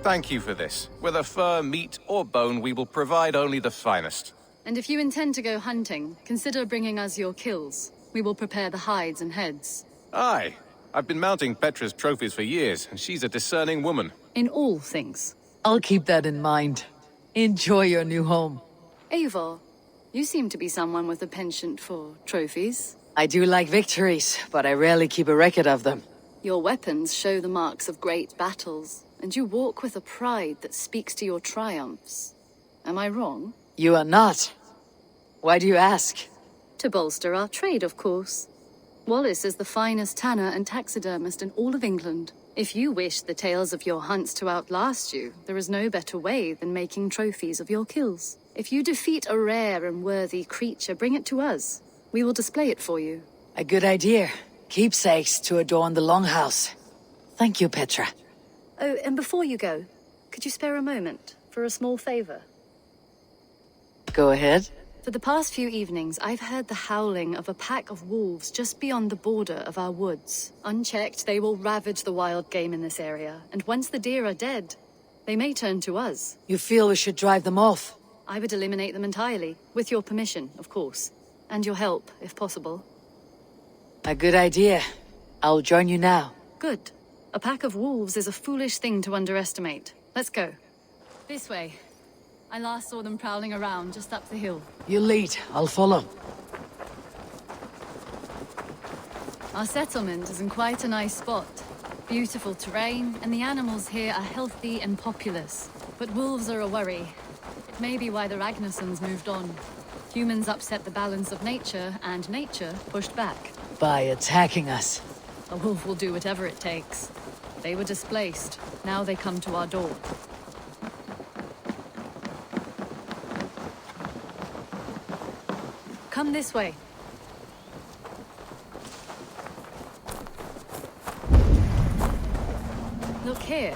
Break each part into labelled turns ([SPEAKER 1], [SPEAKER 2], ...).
[SPEAKER 1] Thank you for this. Whether fur, meat, or bone, we will provide only the finest.
[SPEAKER 2] And if you intend to go hunting, consider bringing us your kills. We will prepare the hides and heads.
[SPEAKER 1] Aye. I've been mounting Petra's trophies for years, and she's a discerning woman.
[SPEAKER 2] In all things.
[SPEAKER 3] I'll keep that in mind. Enjoy your new home.
[SPEAKER 2] Eivor, you seem to be someone with a penchant for trophies.
[SPEAKER 3] I do like victories, but I rarely keep a record of them.
[SPEAKER 2] Your weapons show the marks of great battles, and you walk with a pride that speaks to your triumphs. Am I wrong?
[SPEAKER 3] You are not. Why do you ask?
[SPEAKER 2] To bolster our trade, of course. Wallace is the finest tanner and taxidermist in all of England. If you wish the tales of your hunts to outlast you, there is no better way than making trophies of your kills. If you defeat a rare and worthy creature, bring it to us. We will display it for you.
[SPEAKER 3] A good idea. Keepsakes to adorn the longhouse. Thank you, Petra.
[SPEAKER 2] Oh, and before you go, could you spare a moment for a small favor?
[SPEAKER 3] Go ahead.
[SPEAKER 2] For the past few evenings, I've heard the howling of a pack of wolves just beyond the border of our woods. Unchecked, they will ravage the wild game in this area, and once the deer are dead, they may turn to us.
[SPEAKER 3] You feel we should drive them off?
[SPEAKER 2] I would eliminate them entirely, with your permission, of course. And your help, if possible.
[SPEAKER 3] A good idea. I'll join you now.
[SPEAKER 2] Good. A pack of wolves is a foolish thing to underestimate. Let's go. This way. I last saw them prowling around just up the hill.
[SPEAKER 3] You lead. I'll follow.
[SPEAKER 2] Our settlement is in quite a nice spot. Beautiful terrain, and the animals here are healthy and populous. But wolves are a worry. It may be why the Ragnarsons moved on. Humans upset the balance of nature, and nature pushed back.
[SPEAKER 3] By attacking us.
[SPEAKER 2] A wolf will do whatever it takes. They were displaced. Now they come to our door. Come this way. Look here.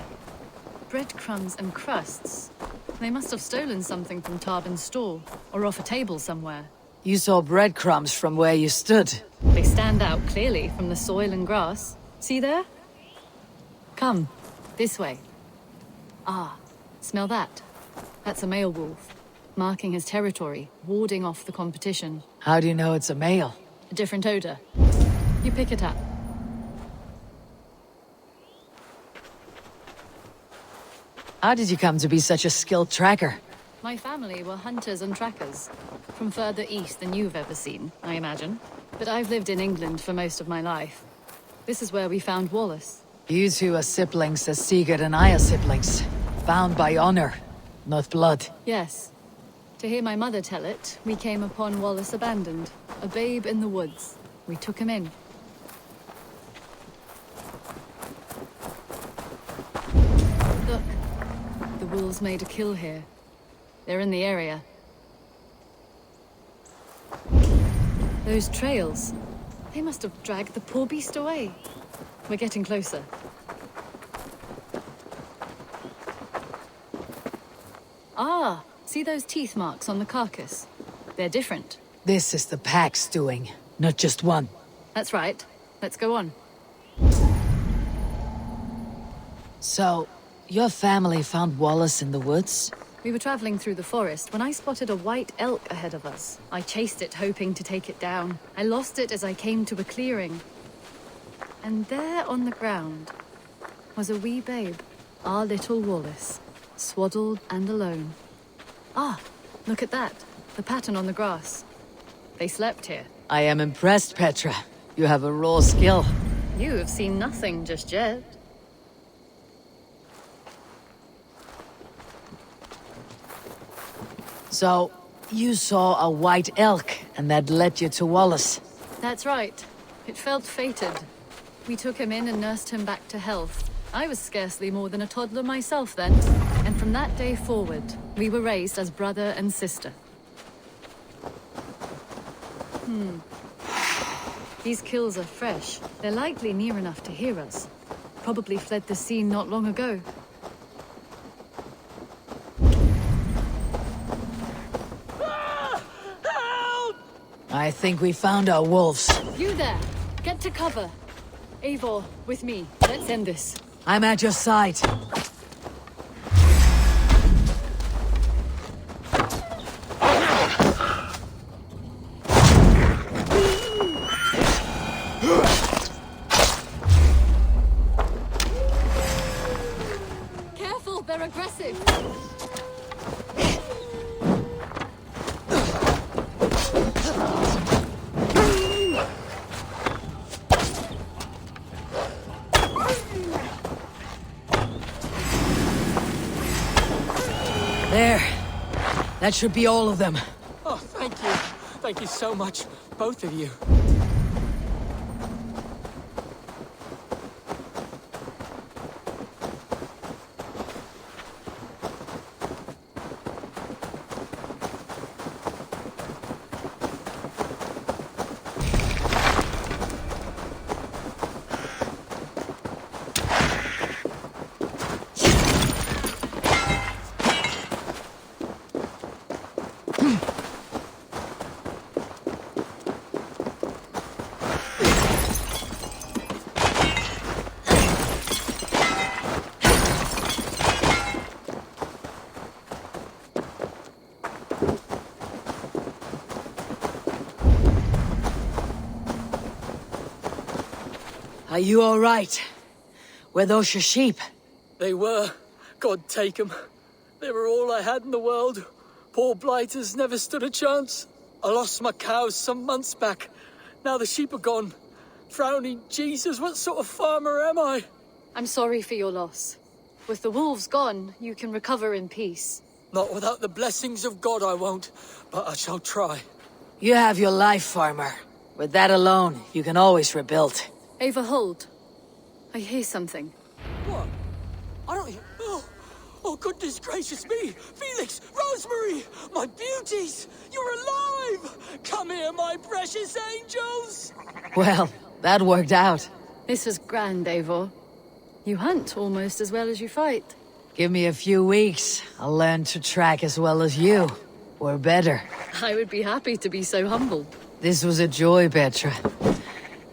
[SPEAKER 2] Breadcrumbs and crusts. They must have stolen something from Tarbin's store, or off a table somewhere.
[SPEAKER 3] You saw breadcrumbs from where you stood.
[SPEAKER 2] They stand out clearly from the soil and grass. See there? Come, this way. Ah, smell that? That's a male wolf, marking his territory, warding off the competition.
[SPEAKER 3] How do you know it's a male?
[SPEAKER 2] A different odor. You pick it up.
[SPEAKER 3] How did you come to be such a skilled tracker?
[SPEAKER 2] My family were hunters and trackers. From further east than you've ever seen, I imagine. But I've lived in England for most of my life. This is where we found Wallace.
[SPEAKER 3] You two are siblings as Sigurd and I are siblings. Bound by honor, not blood.
[SPEAKER 2] Yes. To hear my mother tell it, we came upon Wallace abandoned. A babe in the woods. We took him in. Look. The wolves made a kill here. They're in the area. Those trails. They must have dragged the poor beast away. We're getting closer. Ah, see those teeth marks on the carcass? They're different.
[SPEAKER 3] This is the pack's doing, not just one.
[SPEAKER 2] That's right. Let's go on.
[SPEAKER 3] So, your family found Wallace in the woods?
[SPEAKER 2] We were traveling through the forest when I spotted a white elk ahead of us. I chased it, hoping to take it down. I lost it as I came to a clearing. And there on the ground was a wee babe, our little Wallace, swaddled and alone. Ah, look at that, the pattern on the grass. They slept here.
[SPEAKER 3] I am impressed, Petra. You have a raw skill.
[SPEAKER 2] You have seen nothing just yet.
[SPEAKER 3] So, you saw a white elk, and that led you to Wallace.
[SPEAKER 2] That's right. It felt fated. We took him in and nursed him back to health. I was scarcely more than a toddler myself then. And from that day forward, we were raised as brother and sister. These kills are fresh. They're likely near enough to hear us. Probably fled the scene not long ago.
[SPEAKER 3] I think we found our wolves.
[SPEAKER 2] You there! Get to cover! Eivor, with me. Let's end this.
[SPEAKER 3] I'm at your side. That should be all of them.
[SPEAKER 4] Oh, thank you. Thank you so much, both of you.
[SPEAKER 3] Are you all right? Were those your sheep?
[SPEAKER 4] They were. God take them. They were all I had in the world. Poor blighters never stood a chance. I lost my cows some months back. Now the sheep are gone. Frowning Jesus, what sort of farmer am I?
[SPEAKER 2] I'm sorry for your loss. With the wolves gone, you can recover in peace.
[SPEAKER 4] Not without the blessings of God I won't, but I shall try.
[SPEAKER 3] You have your life, farmer. With that alone, you can always rebuild.
[SPEAKER 2] Ava, hold. I hear something.
[SPEAKER 4] What? I don't hear... Oh, goodness gracious me! Felix! Rosemary! My beauties! You're alive! Come here, my precious angels!
[SPEAKER 3] Well, that worked out.
[SPEAKER 2] This is grand, Eivor. You hunt almost as well as you fight.
[SPEAKER 3] Give me a few weeks. I'll learn to track as well as you. Or better.
[SPEAKER 2] I would be happy to be so humble.
[SPEAKER 3] This was a joy, Petra.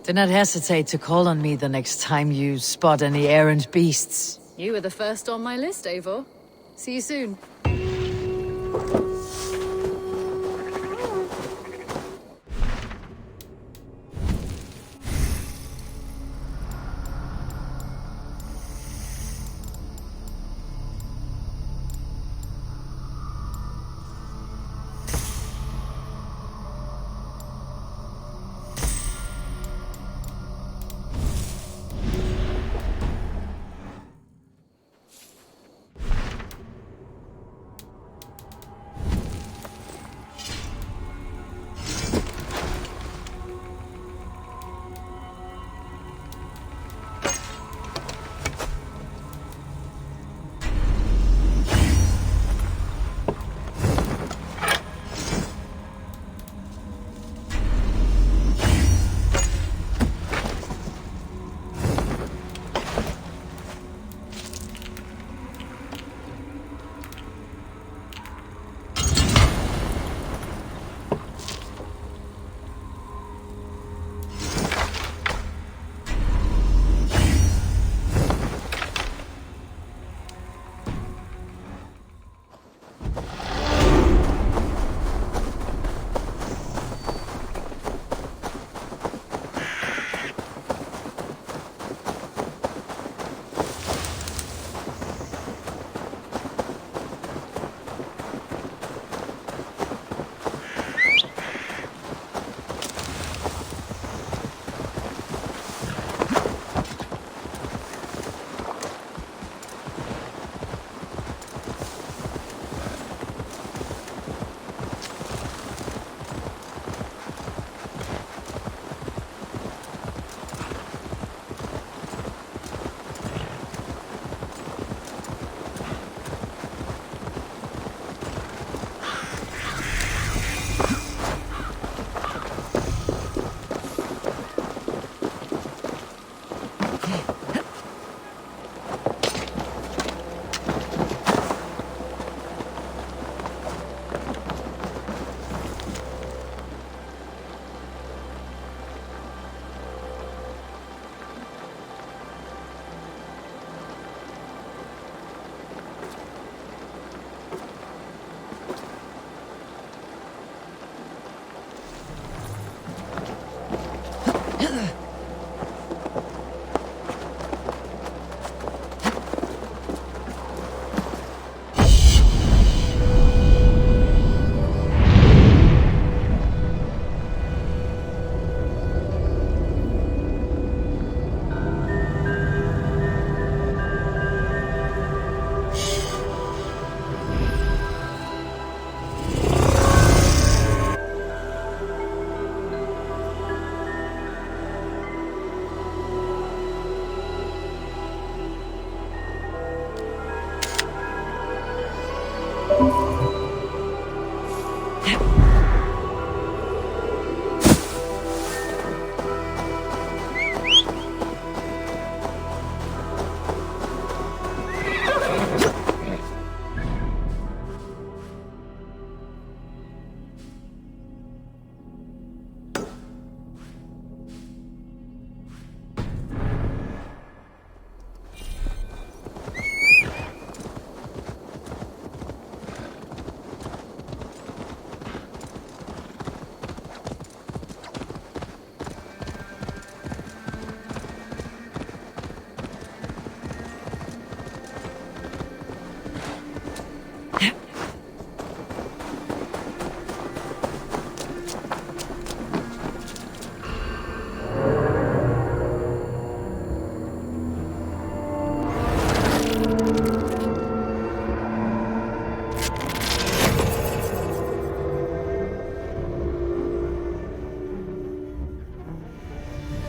[SPEAKER 3] Do not hesitate to call on me the next time you spot any errant beasts.
[SPEAKER 2] You were the first on my list, Eivor. See you soon.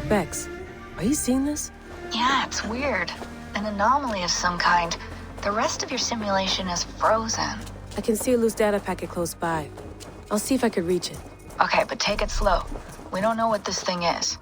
[SPEAKER 5] Bex, are you seeing this?
[SPEAKER 6] Yeah, it's weird. An anomaly of some kind. The rest of your simulation is frozen.
[SPEAKER 5] I can see a loose data packet close by. I'll see if I could reach it.
[SPEAKER 6] Okay, but take it slow. We don't know what this thing is.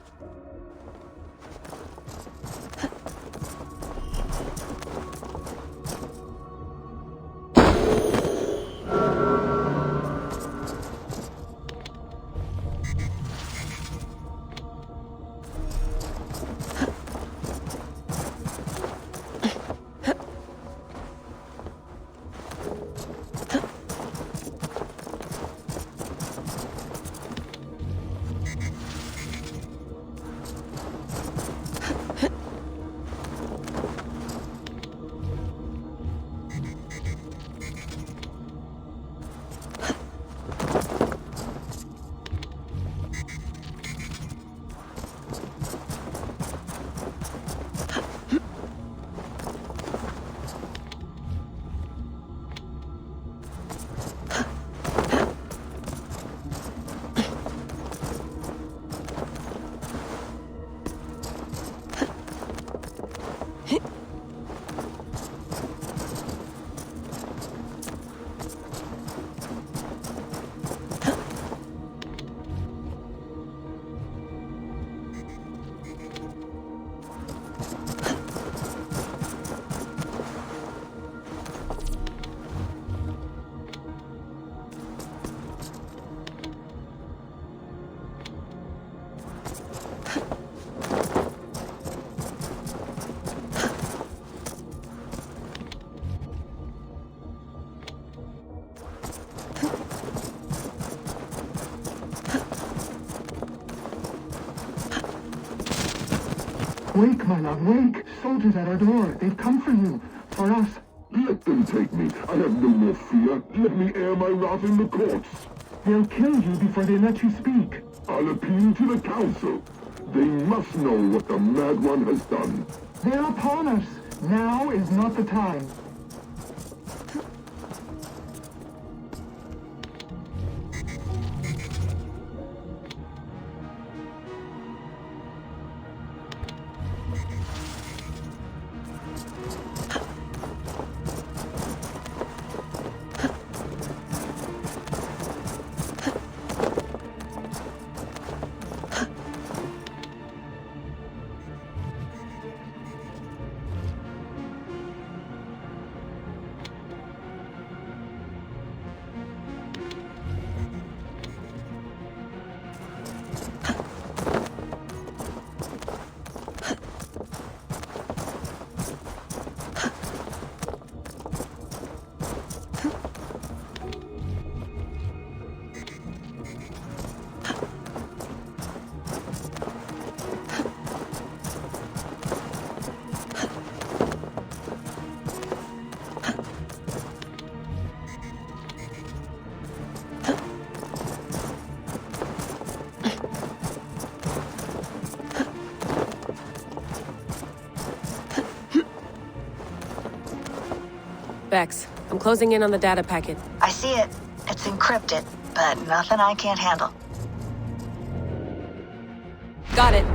[SPEAKER 7] Wake, my love, wake! Soldiers at our door. They've come for you. For us.
[SPEAKER 8] Let them take me. I have no more fear. Let me air my wrath in the courts.
[SPEAKER 7] They'll kill you before they let you speak.
[SPEAKER 8] I'll appeal to the council. They must know what the Mad One has done.
[SPEAKER 7] They're upon us. Now is not the time.
[SPEAKER 5] Bex, I'm closing in on the data packet.
[SPEAKER 6] I see it. It's encrypted, but nothing I can't handle.
[SPEAKER 5] Got it.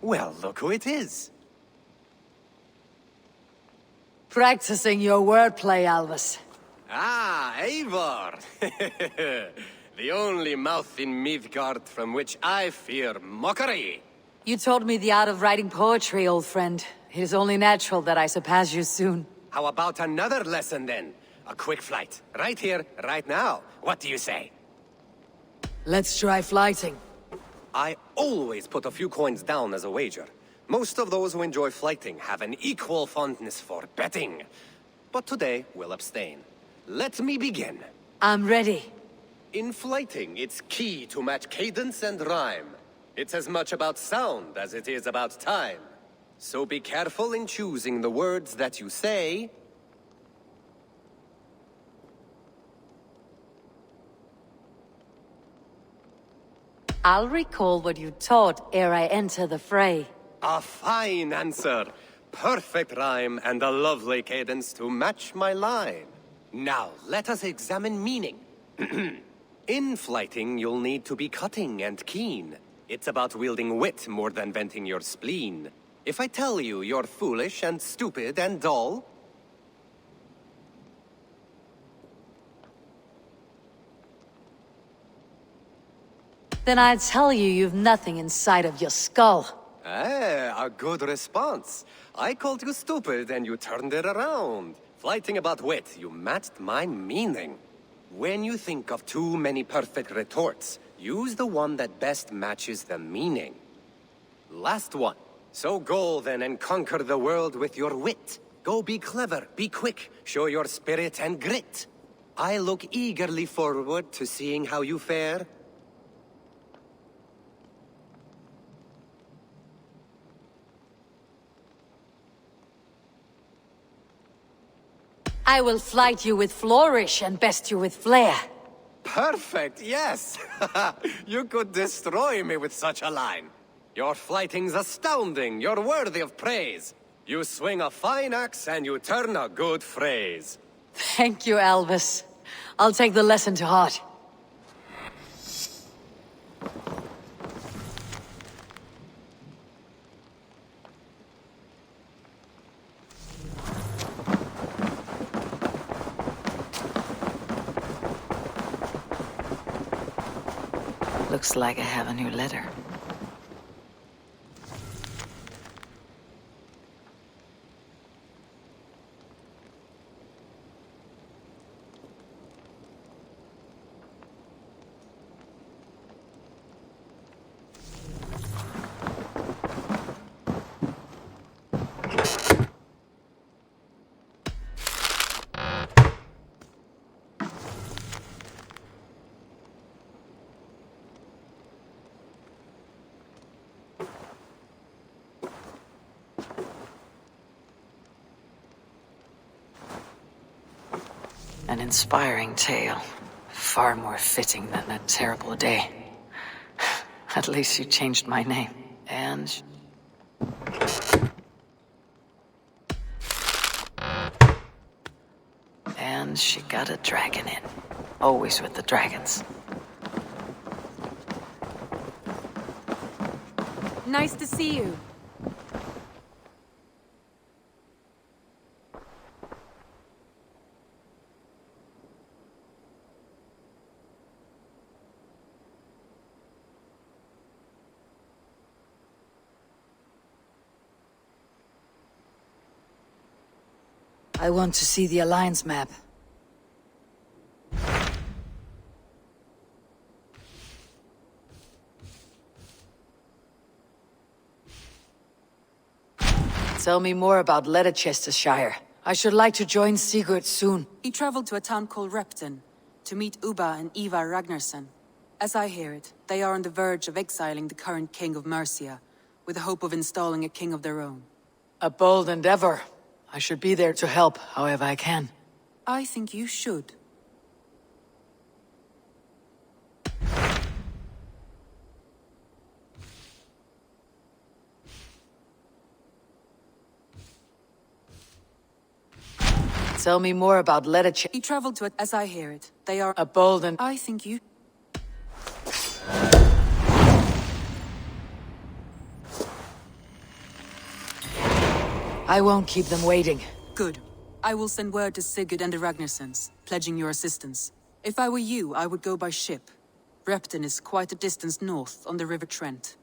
[SPEAKER 9] Well, look who it is.
[SPEAKER 3] Practicing your wordplay, Albus.
[SPEAKER 9] Ah, Eivor! The only mouth in Midgard from which I fear mockery.
[SPEAKER 3] You taught me the art of writing poetry, old friend. It is only natural that I surpass you soon.
[SPEAKER 9] How about another lesson then? A quick flight. Right here, right now. What do you say?
[SPEAKER 3] Let's try flighting.
[SPEAKER 9] I always put a few coins down as a wager. Most of those who enjoy flighting have an equal fondness for betting. But today, we'll abstain. Let me begin.
[SPEAKER 3] I'm ready.
[SPEAKER 9] In flighting, it's key to match cadence and rhyme. It's as much about sound as it is about time. So be careful in choosing the words that you say.
[SPEAKER 3] I'll recall what you taught ere I enter the fray.
[SPEAKER 9] A fine answer. Perfect rhyme and a lovely cadence to match my line. Now, let us examine meaning. In flighting, you'll need to be cutting and keen. It's about wielding wit more than venting your spleen. If I tell you you're foolish and stupid and dull,
[SPEAKER 3] then I'd tell you you've nothing inside of your skull.
[SPEAKER 9] a good response. I called you stupid and you turned it around. Flighting about wit, you matched my meaning. When you think of too many perfect retorts, use the one that best matches the meaning. Last one. So go then and conquer the world with your wit. Go be clever, be quick, show your spirit and grit. I look eagerly forward to seeing how you fare.
[SPEAKER 3] I will flight you with flourish and best you with flair.
[SPEAKER 9] Perfect, yes! You could destroy me with such a line. Your flighting's astounding, you're worthy of praise. You swing a fine axe and you turn a good phrase.
[SPEAKER 3] Thank you, Albus. I'll take the lesson to heart. Looks like I have a new letter. An inspiring tale. Far more fitting than that terrible day. At least you changed my name. And... and she got a dragon in. Always with the dragons.
[SPEAKER 5] Nice to see you.
[SPEAKER 3] I want to see the Alliance map. Tell me more about Leicestershire. I should like to join Sigurd soon.
[SPEAKER 5] He traveled to a town called Repton to meet Ubba and Eva Ragnarsson. As I hear it, they are on the verge of exiling the current king of Mercia, with the hope of installing a king of their own.
[SPEAKER 3] A bold endeavor. I should be there to help, however I can.
[SPEAKER 5] I think you should.
[SPEAKER 3] Tell me more about Leicestershire.
[SPEAKER 5] He traveled to it, as I hear it. They are
[SPEAKER 3] A bold and...
[SPEAKER 5] I think you...
[SPEAKER 3] I won't keep them waiting.
[SPEAKER 5] Good. I will send word to Sigurd and the Ragnarsons, pledging your assistance. If I were you, I would go by ship. Repton is quite a distance north on the River Trent.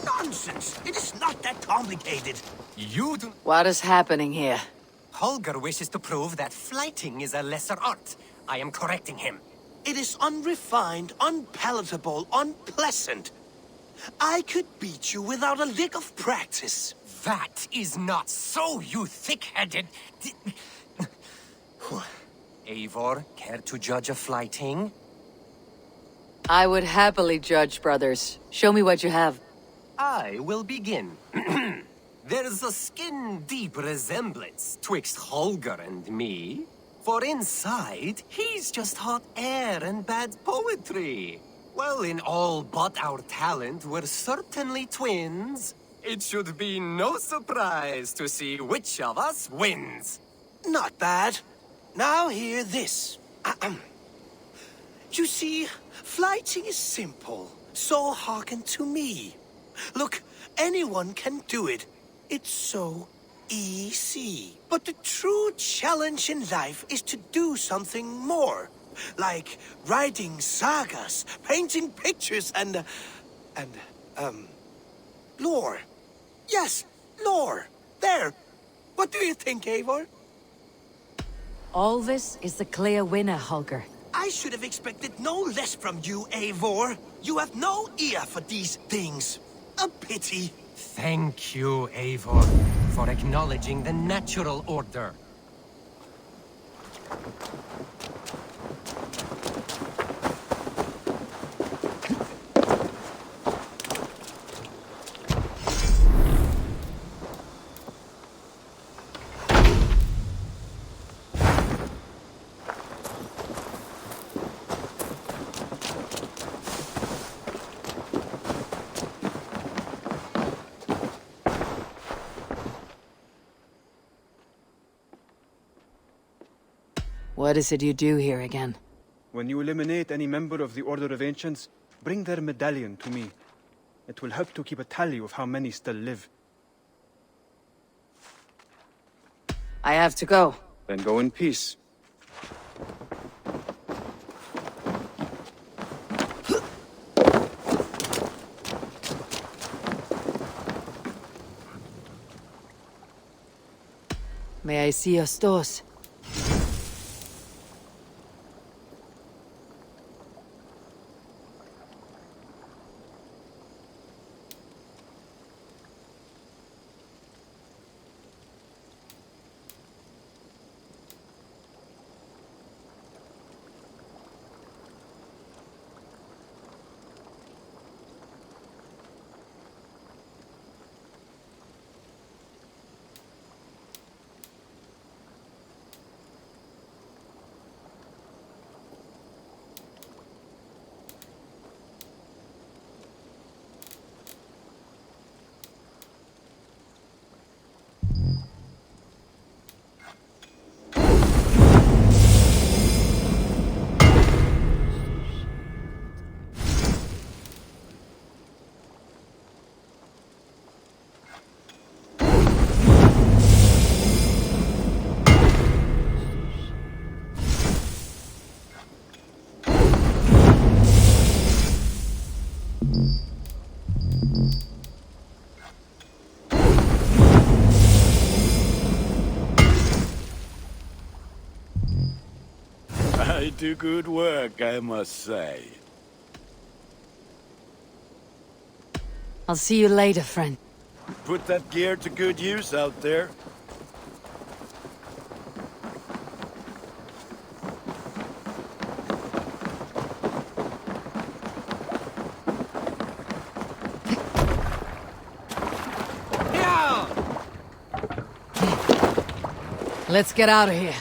[SPEAKER 10] Nonsense! It is not that complicated.
[SPEAKER 9] You do...
[SPEAKER 3] What is happening here?
[SPEAKER 9] Holger wishes to prove that flighting is a lesser art. I am correcting him.
[SPEAKER 10] It is unrefined, unpalatable, unpleasant. I could beat you without a lick of practice.
[SPEAKER 9] That is not so, you thick-headed... Eivor, care to judge a flighting?
[SPEAKER 3] I would happily judge, brothers. Show me what you have.
[SPEAKER 9] I will begin. There's a skin-deep resemblance twixt Holger and me. For inside, he's just hot air and bad poetry. Well, in all but our talent, we're certainly twins. It should be no surprise to see which of us wins.
[SPEAKER 10] Not bad. Now hear this. You see, flighting is simple, so hearken to me. Look, anyone can do it. It's so easy. But the true challenge in life is to do something more. Like writing sagas, painting pictures, and lore. Yes, lore. There. What do you think, Eivor?
[SPEAKER 11] All this is the clear winner, Holger.
[SPEAKER 10] I should have expected no less from you, Eivor. You have no ear for these things. A pity.
[SPEAKER 9] Thank you, Eivor, for acknowledging the natural order.
[SPEAKER 3] What is it you do here again?
[SPEAKER 12] When you eliminate any member of the Order of Ancients, bring their medallion to me. It will help to keep a tally of how many still live.
[SPEAKER 3] I have to go.
[SPEAKER 12] Then go in peace.
[SPEAKER 3] May I see your stores?
[SPEAKER 13] I do good work, I must say.
[SPEAKER 3] I'll see you later, friend.
[SPEAKER 13] Put that gear to good use out there.
[SPEAKER 3] Let's get out of here.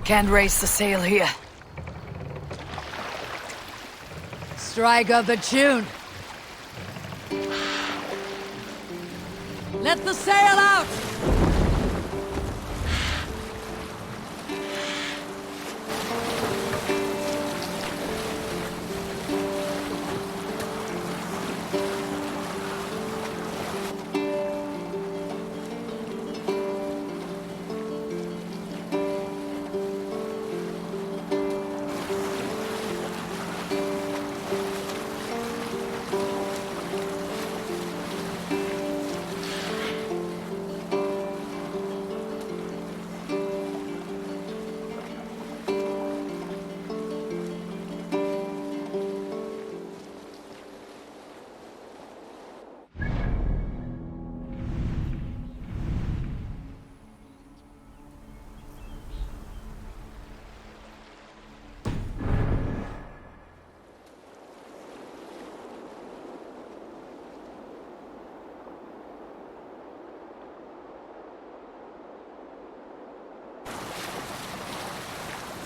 [SPEAKER 11] Can't raise the sail here. Strike up the tune. Let the sail out!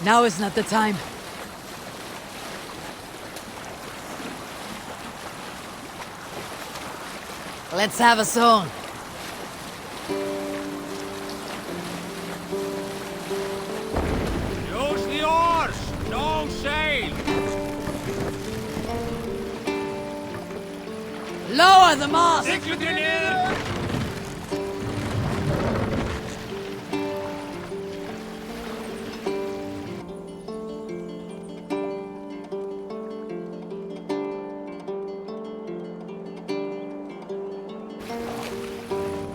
[SPEAKER 11] Now is not the time. Let's have a song.
[SPEAKER 13] Use the oars! No sail!
[SPEAKER 11] Lower the mast!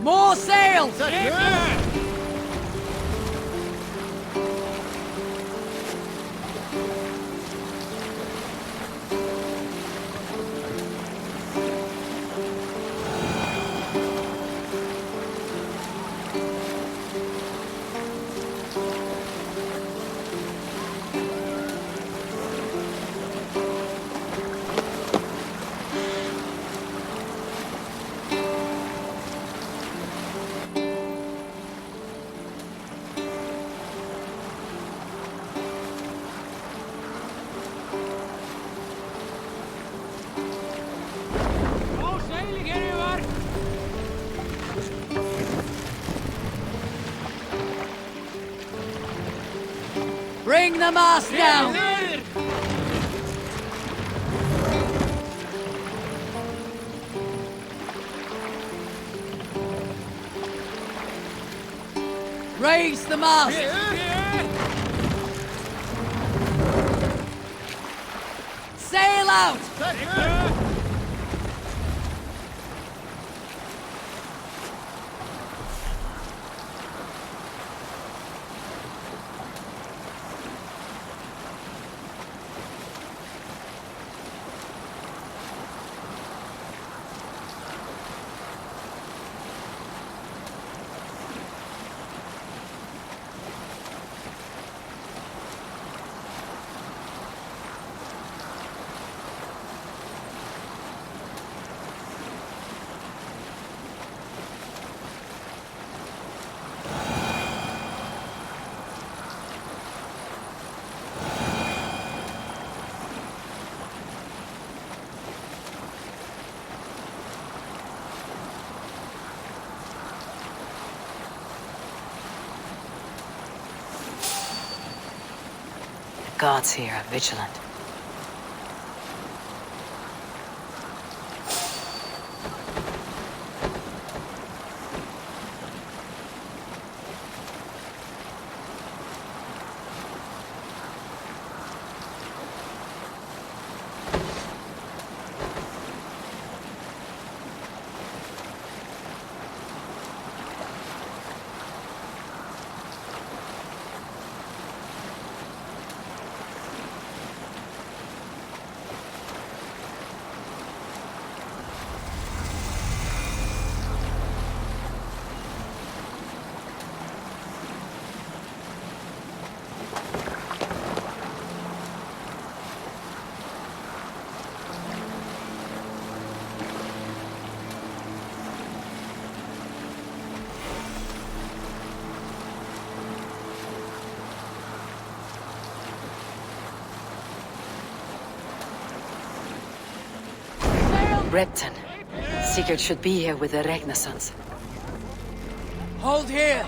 [SPEAKER 11] More sails! Bring the mast down! Raise the mast! Sail out!
[SPEAKER 3] The gods here are vigilant. Repton. Sigurd should be here with the Ragnar sons.
[SPEAKER 4] Hold here!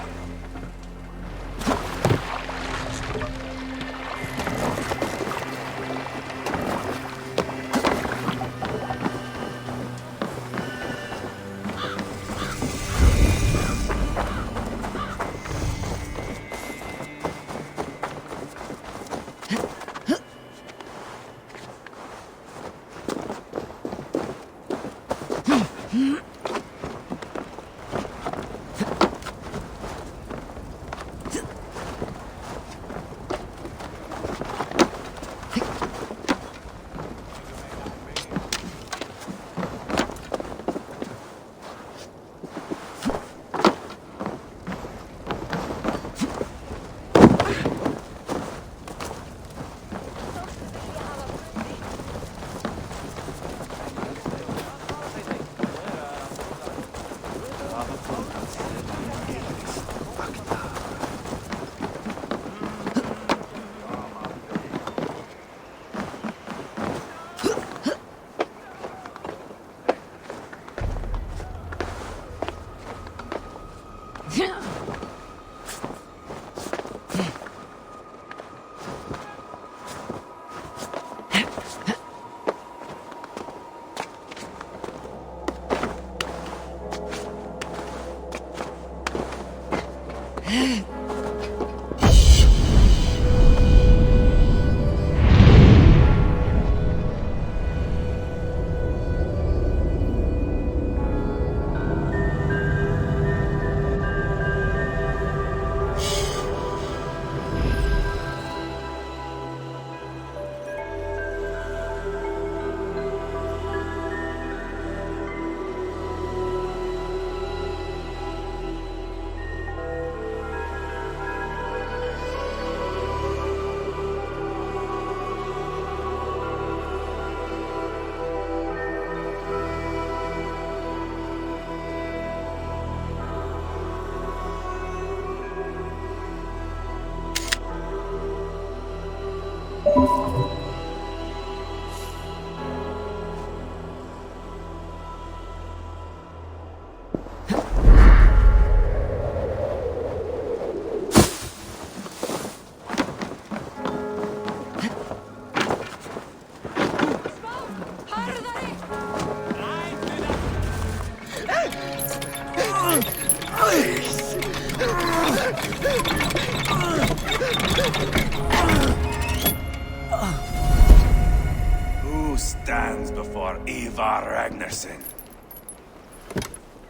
[SPEAKER 13] Who stands before Ivar Ragnarsson?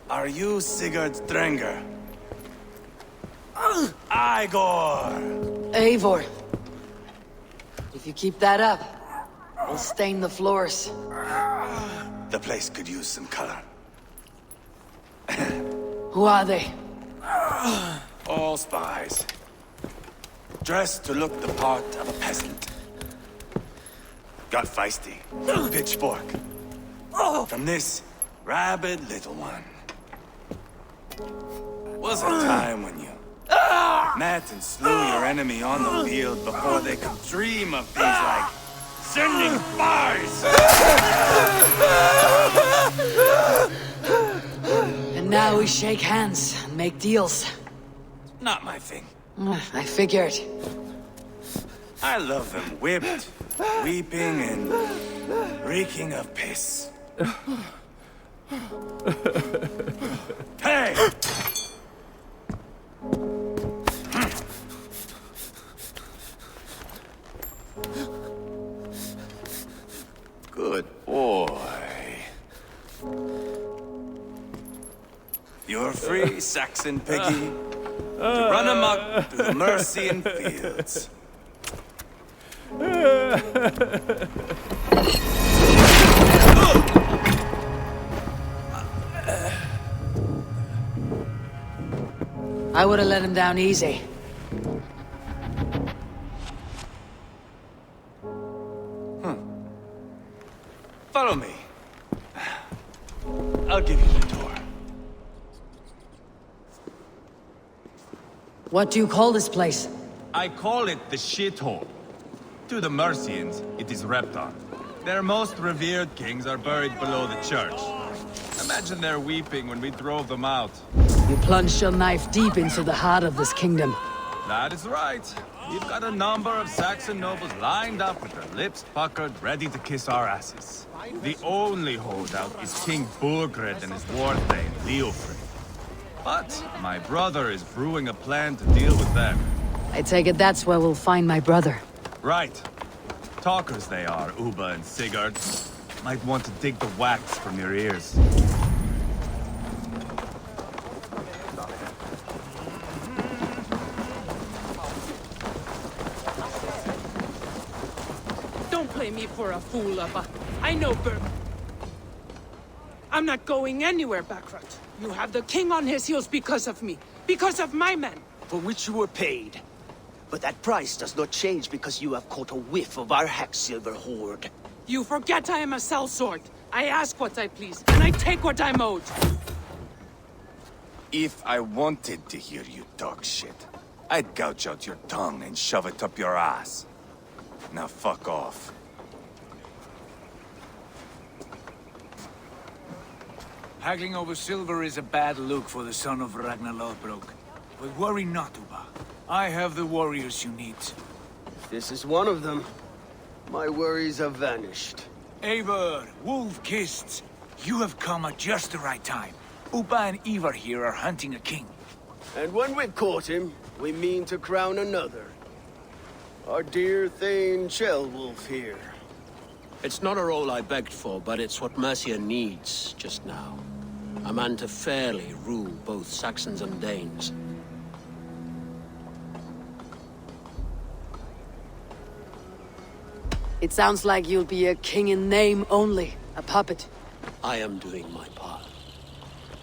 [SPEAKER 13] Are you Sigurd's Drenger? Igor!
[SPEAKER 3] Eivor. If you keep that up, we'll stain the floors.
[SPEAKER 13] The place could use some color.
[SPEAKER 3] Who are they?
[SPEAKER 13] All spies. Dressed to look the part of a peasant. Got feisty. Pitchfork. From this rabid little one. Was a time when you met and slew your enemy on the field before they could dream of things like sending spies.
[SPEAKER 3] And now we shake hands and make deals.
[SPEAKER 13] Not my thing.
[SPEAKER 3] I figured.
[SPEAKER 13] I love them whipped, weeping, and reeking of piss. Hey! Good boy. You're free, Saxon piggy, to run amok through the Mercian fields.
[SPEAKER 3] I would have let him down easy.
[SPEAKER 13] Follow me. I'll give you the tour.
[SPEAKER 3] What do you call this place?
[SPEAKER 14] I call it the shithole. To the Mercians, it is Repton.
[SPEAKER 13] Their most revered kings are buried below the church. Imagine their weeping when we drove them out.
[SPEAKER 11] You plunged your knife deep into the heart of this kingdom.
[SPEAKER 13] That is right. We've got a number of Saxon nobles lined up with their lips puckered, ready to kiss our asses. The only holdout is King Burgred and his warthane, Leofrid. But my brother is brewing a plan to deal with them.
[SPEAKER 11] I take it that's where we'll find my brother.
[SPEAKER 13] Right. Talkers they are, Uba and Sigurd. Might want to dig the wax from your ears.
[SPEAKER 14] Don't play me for a fool, Abba. I know I'm not going anywhere, Backrot. You have the king on his heels because of me. Because of my men.
[SPEAKER 10] For which you were paid. But that price does not change because you have caught a whiff of our Hacksilver hoard.
[SPEAKER 14] You forget I am a sellsword. I ask what I please, and I take what I'm owed.
[SPEAKER 13] If I wanted to hear you talk shit, I'd gouge out your tongue and shove it up your ass. Now fuck off.
[SPEAKER 15] Haggling over silver is a bad look for the son of Ragnar Lothbrok. But worry not, Uba. I have the warriors you need.
[SPEAKER 10] This is one of them. My worries have vanished.
[SPEAKER 15] Eivor, Wolf-Kissed, you have come at just the right time. Uba and Ivar here are hunting a king.
[SPEAKER 10] And when we've caught him, we mean to crown another. Our dear Thane Ceolwulf here.
[SPEAKER 16] It's not a role I begged for, but it's what Mercia needs just now. A man to fairly rule both Saxons and Danes.
[SPEAKER 11] It sounds like you'll be a king in name only, a puppet.
[SPEAKER 16] I am doing my part.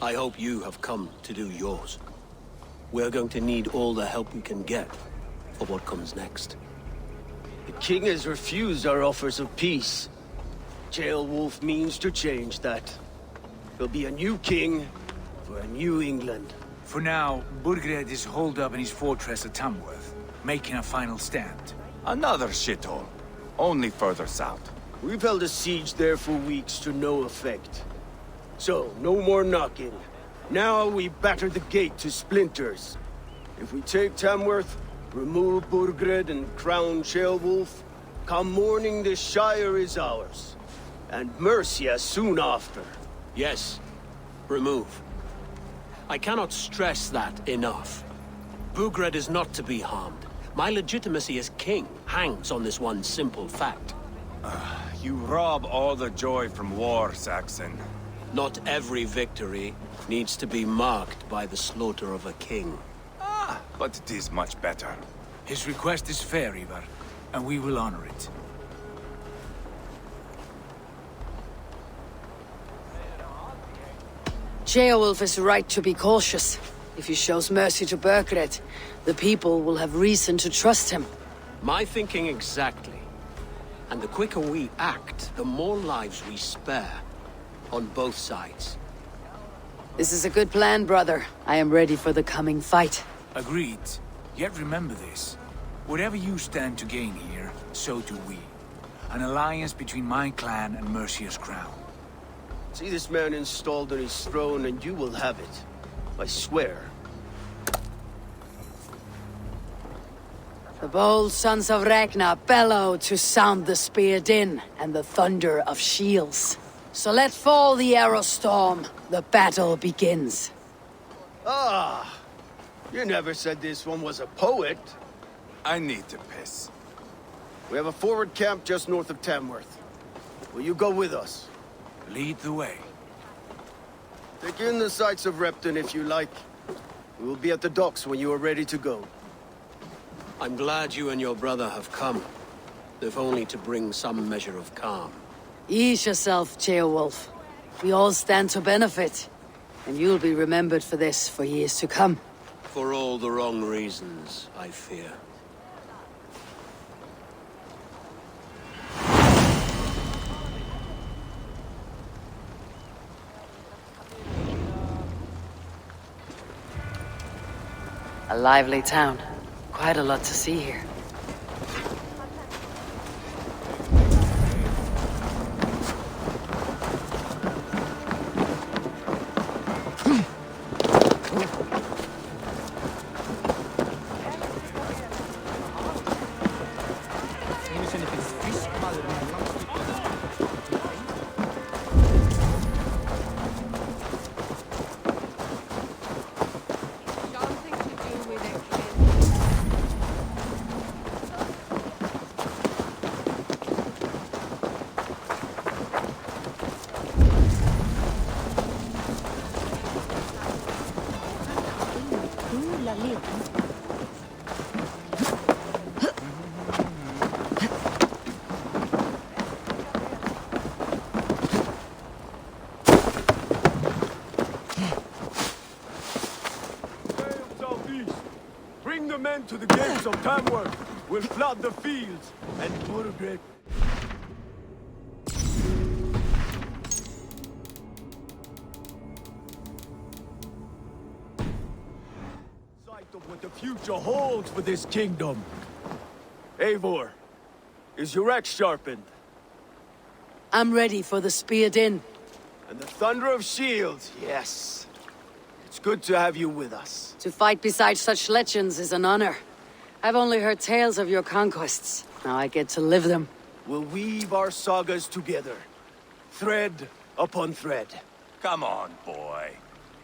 [SPEAKER 16] I hope you have come to do yours. We're going to need all the help we can get for what comes next.
[SPEAKER 10] The king has refused our offers of peace. Ceolwulf means to change that. There'll be a new king for a new England.
[SPEAKER 15] For now, Burgred is holed up in his fortress at Tamworth, making a final stand.
[SPEAKER 13] Another shithole. Only further south.
[SPEAKER 10] We've held a siege there for weeks to no effect. So, no more knocking. Now we batter the gate to splinters. If we take Tamworth, remove Burgred and crown Ceolwulf, come morning the Shire is ours. And Mercia soon after.
[SPEAKER 16] Yes, remove. I cannot stress that enough. Burgred is not to be harmed. My legitimacy as king hangs on this one simple fact.
[SPEAKER 13] You rob all the joy from war, Saxon.
[SPEAKER 16] Not every victory needs to be marked by the slaughter of a king.
[SPEAKER 13] But it is much better.
[SPEAKER 15] His request is fair, Ivar, and we will honor it.
[SPEAKER 11] Ceolwulf is right to be cautious. If he shows mercy to Burgred, the people will have reason to trust him.
[SPEAKER 16] My thinking exactly. And the quicker we act, the more lives we spare. On both sides.
[SPEAKER 11] This is a good plan, brother. I am ready for the coming fight.
[SPEAKER 15] Agreed. Yet remember this. Whatever you stand to gain here, so do we. An alliance between my clan and Mercia's crown.
[SPEAKER 10] See this man installed on his throne and you will have it. I swear.
[SPEAKER 11] The bold sons of Ragnar bellow to sound the spear din and the thunder of shields. So let fall the arrow storm. The battle begins.
[SPEAKER 10] Ah! You never said this one was a poet.
[SPEAKER 13] I need to piss.
[SPEAKER 10] We have a forward camp just north of Tamworth. Will you go with us?
[SPEAKER 15] Lead the way.
[SPEAKER 10] Take in the sights of Repton if you like. We will be at the docks when you are ready to go.
[SPEAKER 16] I'm glad you and your brother have come. If only to bring some measure of calm.
[SPEAKER 11] Ease yourself, Ceolwulf. We all stand to benefit. And you'll be remembered for this for years to come.
[SPEAKER 16] For all the wrong reasons, I fear.
[SPEAKER 11] A lively town. Quite a lot to see here.
[SPEAKER 17] forces of Tamworth will flood the fields, and Burgred... Sight of what the future holds for this kingdom. Eivor, is your axe sharpened?
[SPEAKER 11] I'm ready for the spear din.
[SPEAKER 17] And the thunder of shields, yes. It's good to have you with us.
[SPEAKER 11] To fight beside such legends is an honor. I've only heard tales of your conquests. Now I get to live them.
[SPEAKER 17] We'll weave our sagas together. Thread upon thread.
[SPEAKER 13] Come on, boy.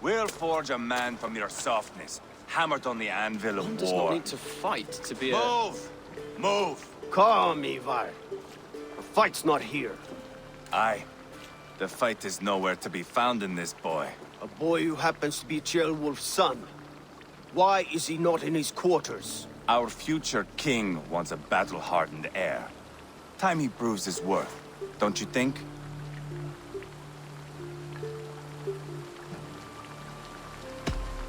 [SPEAKER 13] We'll forge a man from your softness, hammered on the anvil of war.
[SPEAKER 18] One does not need to fight to be a...
[SPEAKER 13] Move! Move!
[SPEAKER 17] Calm, Ivar. The fight's not here.
[SPEAKER 13] Aye. The fight is nowhere to be found in this boy.
[SPEAKER 17] A boy who happens to be Ceolwulf's son. Why is he not in his quarters?
[SPEAKER 13] Our future king wants a battle-hardened heir. Time he proves his worth, don't you think?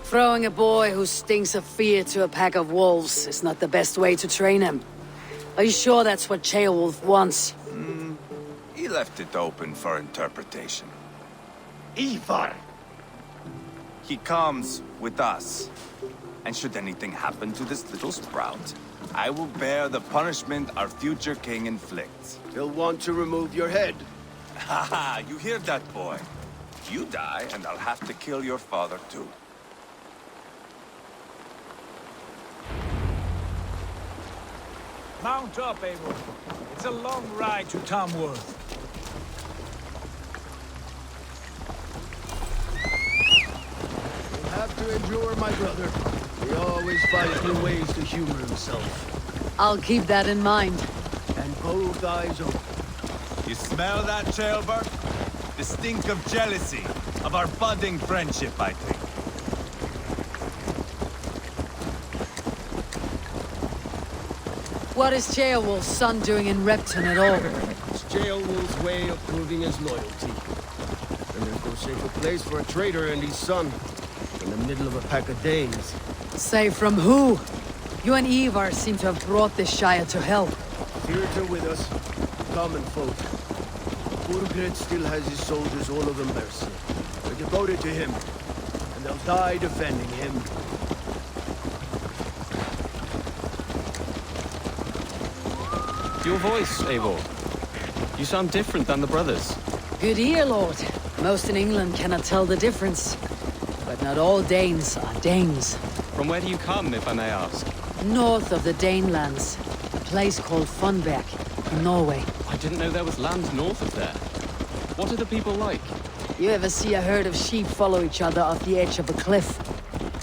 [SPEAKER 11] Throwing a boy who stinks of fear to a pack of wolves is not the best way to train him. Are you sure that's what Ceolwulf wants?
[SPEAKER 13] He left it open for interpretation.
[SPEAKER 17] Ivar!
[SPEAKER 13] He comes with us. And should anything happen to this little sprout, I will bear the punishment our future king inflicts.
[SPEAKER 17] He'll want to remove your head.
[SPEAKER 13] Haha, you hear that, boy? You die, and I'll have to kill your father, too.
[SPEAKER 15] Mount up, Eivor. It's a long ride to Tamworth.
[SPEAKER 17] You'll have to endure, my brother. He always finds new ways to humor himself.
[SPEAKER 11] I'll keep that in mind.
[SPEAKER 17] And both eyes open.
[SPEAKER 13] You smell that, Ceolbert? The stink of jealousy, of our budding friendship, I think.
[SPEAKER 11] What is Ceolwulf's son doing in Repton at all?
[SPEAKER 17] It's Ceolwulf's way of proving his loyalty. And there's no safer place for a traitor and his son in the middle of a pack of Danes.
[SPEAKER 11] Say from who? You and Ivar seem to have brought this Shire to hell.
[SPEAKER 17] Spirits are with us, common folk. Burgred still has his soldiers all over Mercia. They're devoted to him, and they'll die defending him.
[SPEAKER 18] Your voice, Eivor. You sound different than the brothers.
[SPEAKER 11] Good ear, Lord. Most in England cannot tell the difference. But not all Danes are Danes.
[SPEAKER 18] From where do you come, if I may ask?
[SPEAKER 11] North of the Danelands. A place called Funberg, in Norway.
[SPEAKER 18] I didn't know there was land north of there. What are the people like?
[SPEAKER 11] You ever see a herd of sheep follow each other off the edge of a cliff?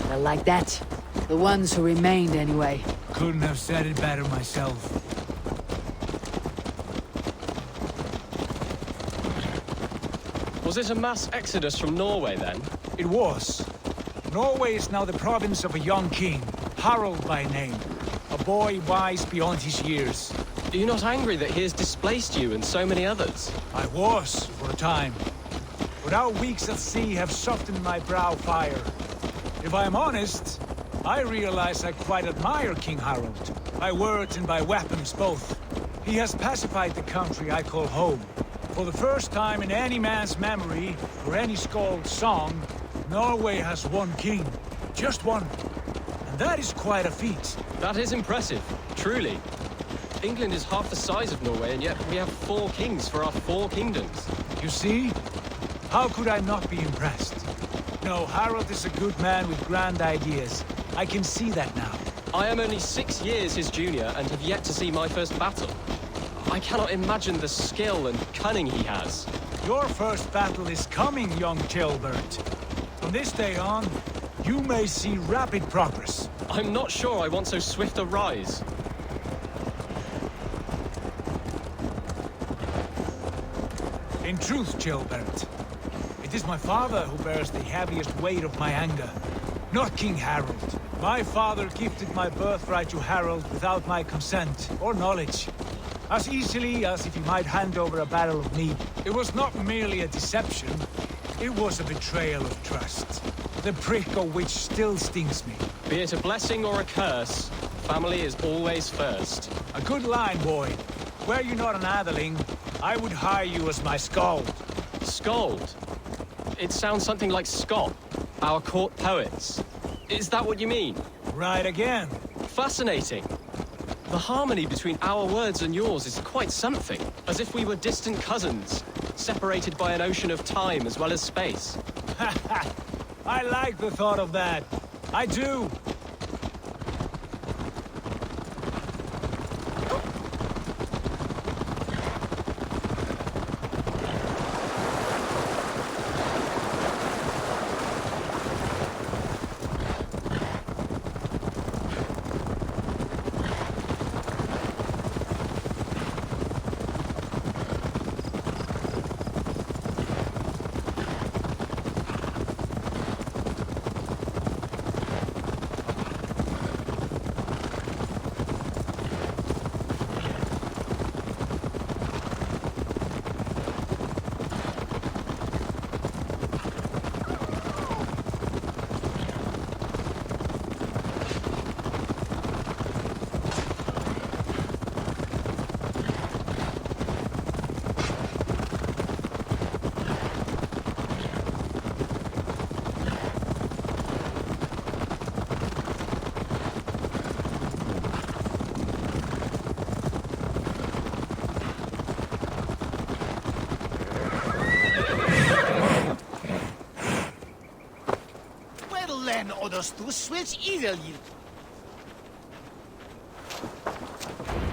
[SPEAKER 11] They're like that. The ones who remained, anyway.
[SPEAKER 15] Couldn't have said it better myself.
[SPEAKER 18] Was it a mass exodus from Norway, then?
[SPEAKER 15] It was. Norway is now the province of a young king, Harald by name. A boy wise beyond his years.
[SPEAKER 18] Are you not angry that he has displaced you and so many others?
[SPEAKER 15] I was, for a time. But our weeks at sea have softened my brow fire. If I am honest, I realize I quite admire King Harald. By words and by weapons both. He has pacified the country I call home. For the first time in any man's memory, or any skald's song, Norway has one king. Just one. And that is quite a feat.
[SPEAKER 18] That is impressive, truly. England is half the size of Norway, and yet we have 4 kings for our 4 kingdoms.
[SPEAKER 15] You see? How could I not be impressed? No, Harald is a good man with grand ideas. I can see that now.
[SPEAKER 18] I am only 6 years his junior and have yet to see my first battle. I cannot imagine the skill and cunning he has.
[SPEAKER 15] Your first battle is coming, young Ceolbert. From this day on, you may see rapid progress.
[SPEAKER 18] I'm not sure I want so swift a rise.
[SPEAKER 15] In truth, Ceolbert, it is my father who bears the heaviest weight of my anger, not King Harald. My father gifted my birthright to Harald without my consent or knowledge. As easily as if he might hand over a barrel of mead. It was not merely a deception, it was a betrayal of trust. The prick of which still stings me.
[SPEAKER 18] Be it a blessing or a curse, family is always first.
[SPEAKER 15] A good line, boy. Were you not an atheling, I would hire you as my skald.
[SPEAKER 18] Skald? It sounds something like Scott, our court poets. Is that what you mean?
[SPEAKER 15] Right again.
[SPEAKER 18] Fascinating. The harmony between our words and yours is quite something. As if we were distant cousins, separated by an ocean of time as well as space.
[SPEAKER 15] I like the thought of that. I do.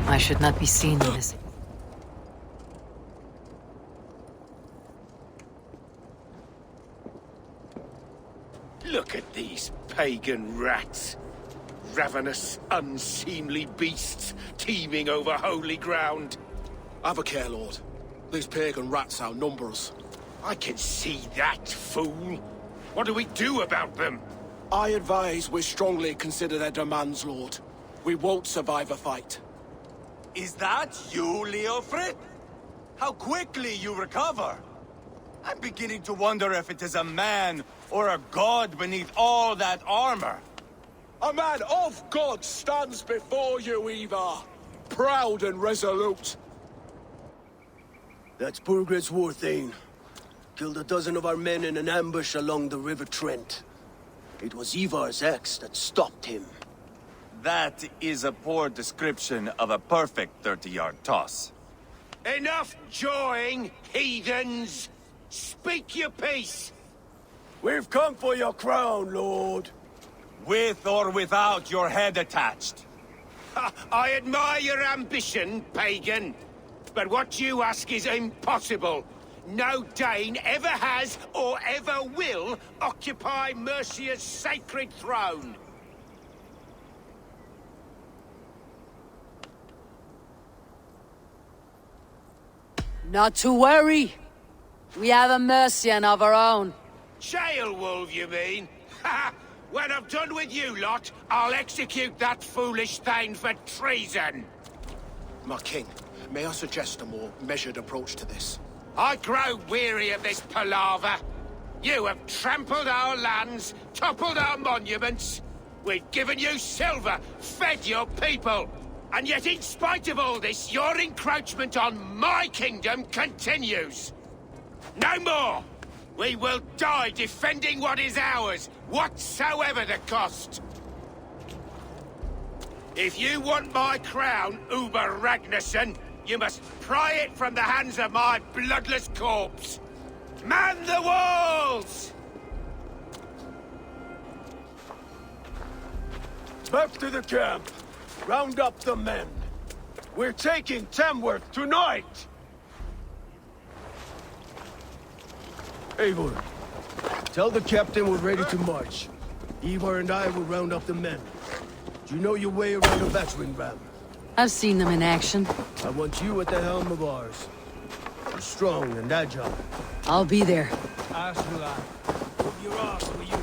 [SPEAKER 3] I should not be seen in this.
[SPEAKER 10] Look at these pagan rats. Ravenous, unseemly beasts teeming over holy ground.
[SPEAKER 17] Have a care, Lord. These pagan rats outnumber us.
[SPEAKER 10] I can see that, fool. What do we do about them?
[SPEAKER 17] I advise we strongly consider their demands, Lord. We won't survive a fight.
[SPEAKER 13] Is that you, Leofrid? How quickly you recover! I'm beginning to wonder if it is a man or a god beneath all that armor.
[SPEAKER 17] A man of God stands before you, Eva. Proud and resolute. That's Burgred's war thane. Killed a dozen of our men in an ambush along the River Trent. It was Ivar's axe that stopped him.
[SPEAKER 13] That is a poor description of a perfect 30-yard toss.
[SPEAKER 10] Enough jawing, heathens! Speak your piece!
[SPEAKER 17] We've come for your crown, Lord.
[SPEAKER 13] With or without your head attached.
[SPEAKER 10] I admire your ambition, pagan. But what you ask is impossible. No Dane ever has or ever will occupy Mercia's sacred throne.
[SPEAKER 11] Not to worry. We have a Mercian of our own.
[SPEAKER 10] Jailwolf, you mean? Ha! When I'm done with you lot, I'll execute that foolish thing for treason.
[SPEAKER 17] My king, may I suggest a more measured approach to this?
[SPEAKER 10] I grow weary of this palaver. You have trampled our lands, toppled our monuments. We've given you silver, fed your people. And yet in spite of all this, your encroachment on my kingdom continues. No more! We will die defending what is ours, whatsoever the cost. If you want my crown, Uber Ragnarsson, you must pry it from the hands of my bloodless corpse. Man the walls!
[SPEAKER 17] Back to the camp. Round up the men. We're taking Tamworth tonight! Eivor, tell the captain we're ready to march. Ivar and I will round up the men. Do you know your way around a battering ram?
[SPEAKER 11] I've seen them in action.
[SPEAKER 17] I want you at the helm of ours. You're strong and agile.
[SPEAKER 11] I'll be there.
[SPEAKER 15] As will I. Move your arms, will you?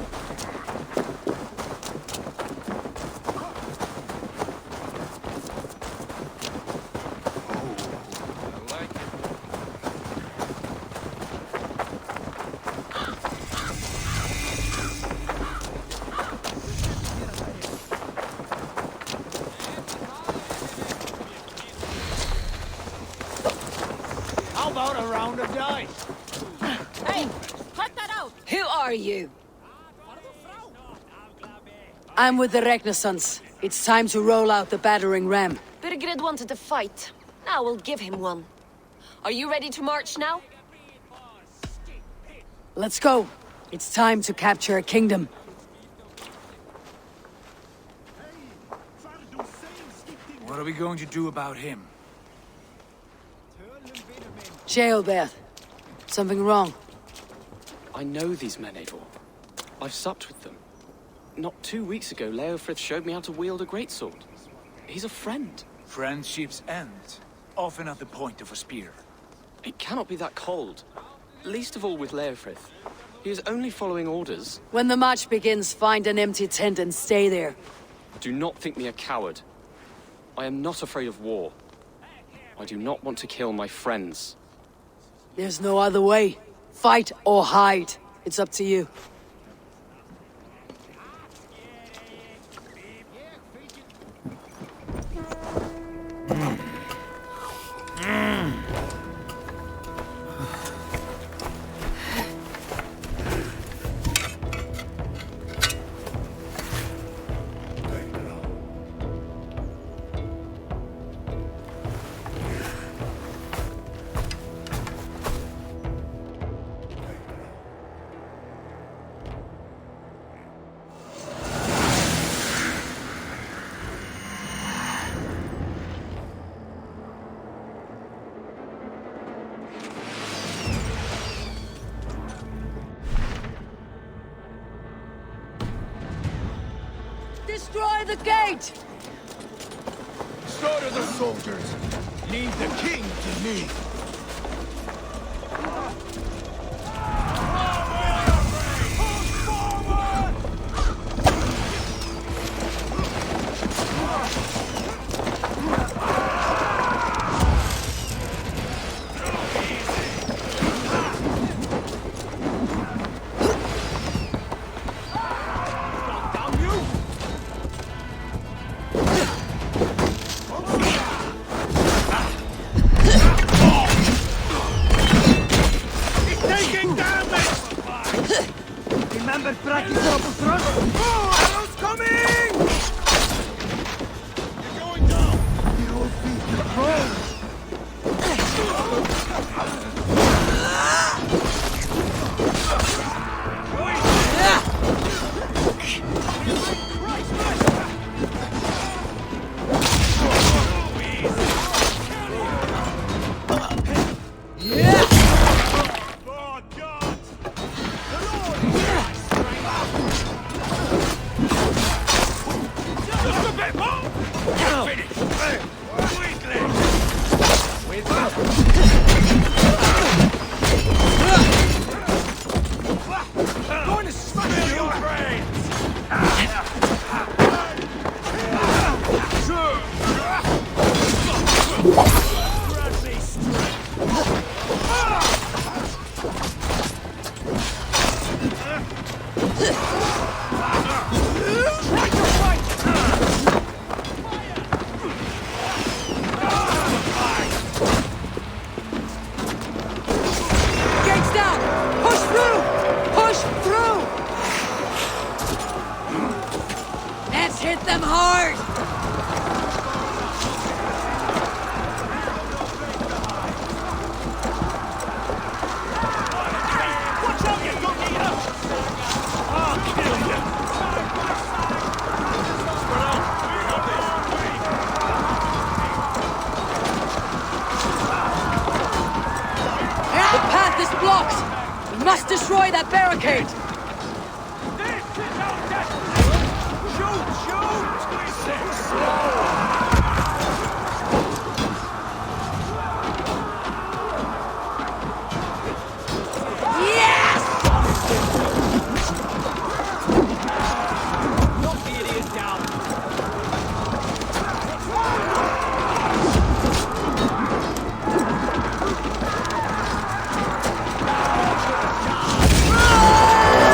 [SPEAKER 15] about a round of dice?
[SPEAKER 11] Hey, cut that out! Who are you? I'm with the Renaissance. It's time to roll out the battering ram.
[SPEAKER 19] Birgrid wanted to fight. Now we'll give him one. Are you ready to march now?
[SPEAKER 11] Let's go. It's time to capture a kingdom.
[SPEAKER 15] What are we going to do about him?
[SPEAKER 11] Jailbirth. Something wrong.
[SPEAKER 18] I know these men, Eivor. I've supped with them. Not 2 weeks ago, Leofrith showed me how to wield a greatsword. He's a friend.
[SPEAKER 15] Friendships end, often at the point of a spear.
[SPEAKER 18] It cannot be that cold. Least of all with Leofrith. He is only following orders.
[SPEAKER 11] When the march begins, find an empty tent and stay there.
[SPEAKER 18] Do not think me a coward. I am not afraid of war. I do not want to kill my friends.
[SPEAKER 11] There's no other way. Fight or hide. It's up to you. Destroy the gate!
[SPEAKER 15] Slaughter the soldiers! Leave the king to me!
[SPEAKER 11] Destroy that barricade!
[SPEAKER 15] Ah!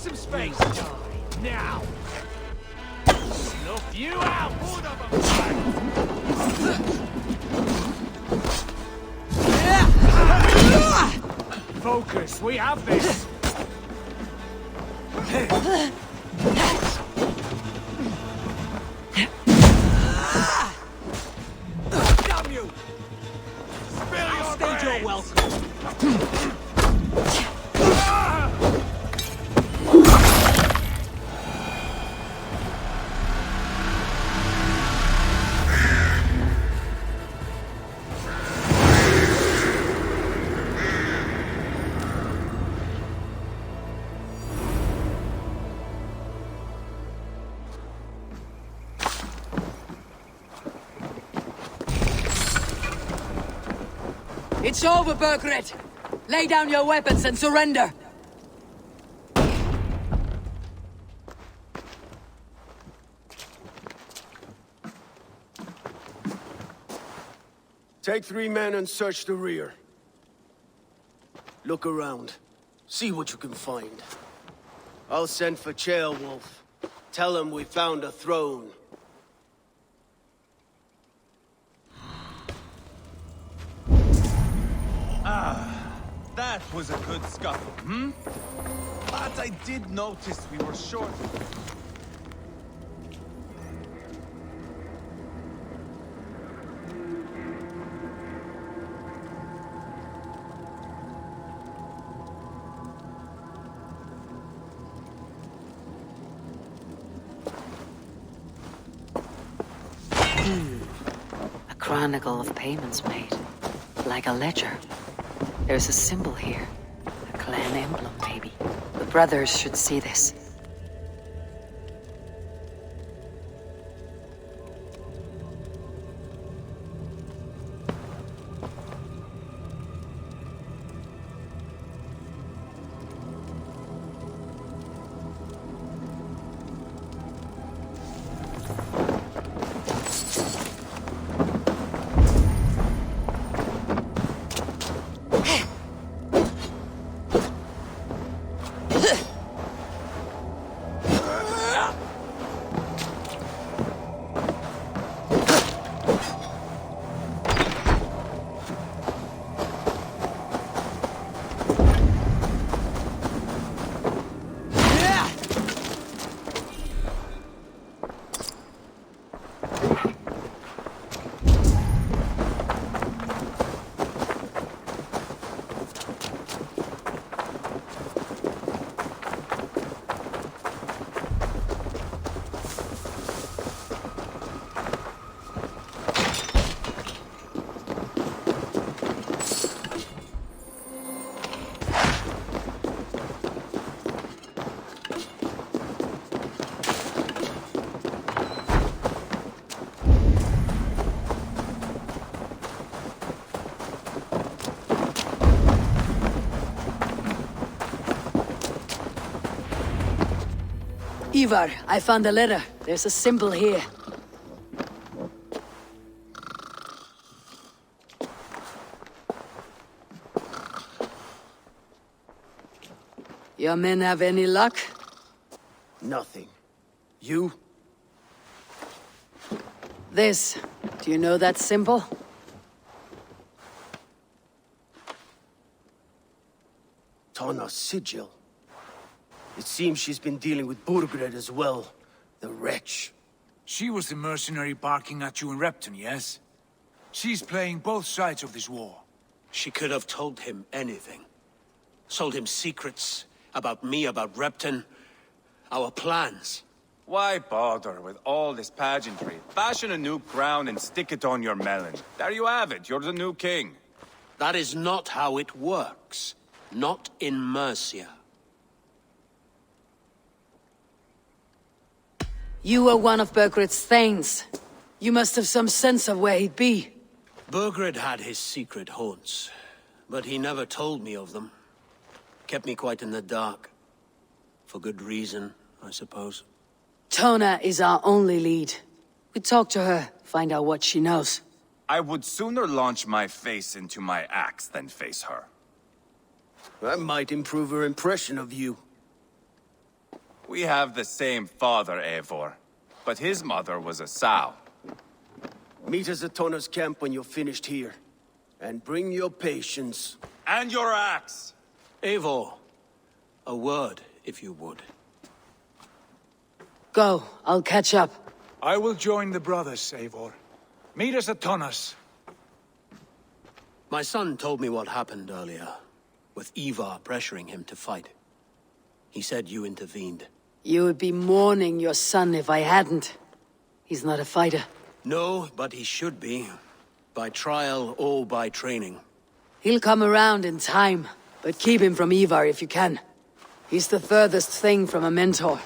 [SPEAKER 15] some space. Now. Snuff you out. Focus. We have this. Damn you! I'll stage your welcome.
[SPEAKER 11] It's over, Burgred! Lay down your weapons and surrender!
[SPEAKER 17] Take 3 men and search the rear. Look around. See what you can find. I'll send for Chaelwolf. Tell him we found a throne.
[SPEAKER 13] That was a good scuffle, hmm? But I did notice we were short.
[SPEAKER 3] A chronicle of payments made. Like a ledger. There's a symbol here. A clan emblem, maybe. The brothers should see this.
[SPEAKER 11] Ivar, I found a letter. There's a symbol here. Your men have any luck?
[SPEAKER 17] Nothing. You?
[SPEAKER 11] This. Do you know that symbol?
[SPEAKER 17] Tana's sigil. It seems she's been dealing with Burgred as well. The wretch.
[SPEAKER 15] She was the mercenary barking at you in Repton, yes? She's playing both sides of this war.
[SPEAKER 16] She could have told him anything. Sold him secrets about me, about Repton, our plans.
[SPEAKER 13] Why bother with all this pageantry? Fashion a new crown and stick it on your melon. There you have it, you're the new king.
[SPEAKER 16] That is not how it works. Not in Mercia.
[SPEAKER 11] You were one of Burgred's thanes. You must have some sense of where he'd be.
[SPEAKER 16] Burgred had his secret haunts, but he never told me of them. Kept me quite in the dark. For good reason, I suppose.
[SPEAKER 11] Tona is our only lead. We talk to her, find out what she knows.
[SPEAKER 13] I would sooner launch my face into my axe than face her.
[SPEAKER 17] That might improve her impression of you.
[SPEAKER 13] We have the same father, Eivor. But his mother was a sow.
[SPEAKER 17] Meet us at Tona's camp when you're finished here. And bring your patience.
[SPEAKER 13] And your axe!
[SPEAKER 16] Eivor, a word, if you would.
[SPEAKER 11] Go, I'll catch up.
[SPEAKER 15] I will join the brothers, Eivor. Meet us at Tonas.
[SPEAKER 16] My son told me what happened earlier, with Ivar pressuring him to fight. He said you intervened.
[SPEAKER 11] You would be mourning your son if I hadn't. He's not a fighter.
[SPEAKER 16] No, but he should be. By trial or by training.
[SPEAKER 11] He'll come around in time, but keep him from Ivar if you can. He's the furthest thing from a mentor.